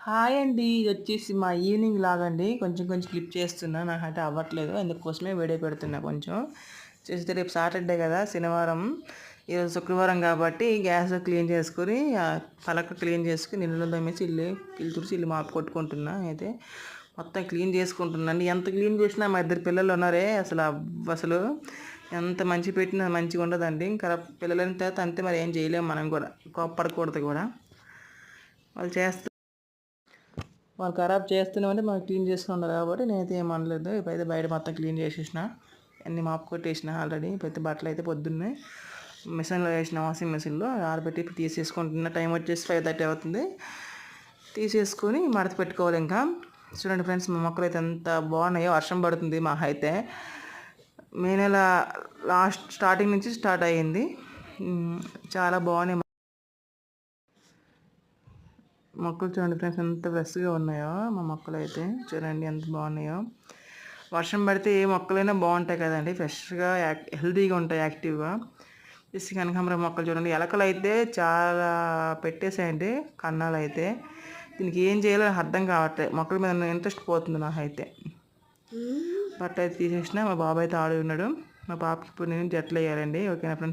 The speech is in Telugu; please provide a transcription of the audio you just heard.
హాయ్ అండి. ఇది వచ్చేసి మా ఈవినింగ్ లాగండి. కొంచెం కొంచెం క్లిప్ చేస్తున్నా. నాకైతే అవ్వట్లేదు. అందుకోసమే వీడియో పెడుతున్నా కొంచెం. చేస్తే రేపు సాటర్డే కదా శనివారం. ఈరోజు శుక్రవారం కాబట్టి గ్యాస్ క్లీన్ చేసుకొని పలక క్లీన్ చేసుకుని ఇల్లు తోమేసి ఇల్లు తుడిచి ఇల్లు మాపు కొట్టుకుంటున్నా. అయితే మొత్తం క్లీన్ చేసుకుంటున్నాను. ఎంత క్లీన్ చేసినా మా ఇద్దరు పిల్లలు ఉన్నారే అసలు ఎంత మంచి పెట్టినా మంచిగా ఉండదండి. ఇంకా పిల్లలైన తర్వాత అంతే, మరి ఏం చేయలేము మనం కూడా, కోప్పడకూడదు కూడా. వాళ్ళు ఖరాబ్ చేస్తున్నామంటే మనం క్లీన్ చేసుకున్నారు కాబట్టి నేనైతే ఏమనలేదు. ఇప్పుడైతే బయట మొత్తం క్లీన్ చేసేసిన, అన్ని మాపు కొట్టేసిన ఆల్రెడీ. ఇప్పుడైతే బట్టలు అయితే పొద్దున్నే మిషన్లో వేసిన, వాషింగ్ మిషన్లో ఆరబెట్టి ఇప్పుడు తీసేసుకుంటున్న. టైం వచ్చేసి 5:30 అవుతుంది. తీసేసుకొని మడత పెట్టుకోవాలి. ఇంకా చూడండి ఫ్రెండ్స్, మా మొక్కలు అయితే ఎంత బాగున్నాయో. వర్షం పడుతుంది మా అయితే. మే నెల స్టార్టింగ్ నుంచి స్టార్ట్ అయ్యింది. చాలా బాగున్నాయి మొక్కలు. చూడండి ఫ్రెండ్స్ ఎంత ఫ్రెష్గా ఉన్నాయో మా మొక్కలు అయితే. చూడండి ఎంత బాగున్నాయో. వర్షం పడితే ఏ మొక్కలైనా బాగుంటాయి కదండి, ఫ్రెష్గా హెల్తీగా ఉంటాయి, యాక్టివ్గా. చేసి కనకాంబరం మొక్కలు చూడండి. ఎలకలు అయితే చాలా పెట్టేసాయండి, కన్నాలు అయితే. దీనికి ఏం చేయాలో అర్థం కావట్లేదు. మొక్కల మీద ఇంట్రెస్ట్ పోతుంది నాకైతే. బట్ట అయితే తీసేసిన. మా బాబాయ్ అయితే ఆడి ఉన్నాడు. మా పాపకి ఇప్పుడు నేను జట్లు వేయాలండి. ఓకేనా ఫ్రెండ్స్.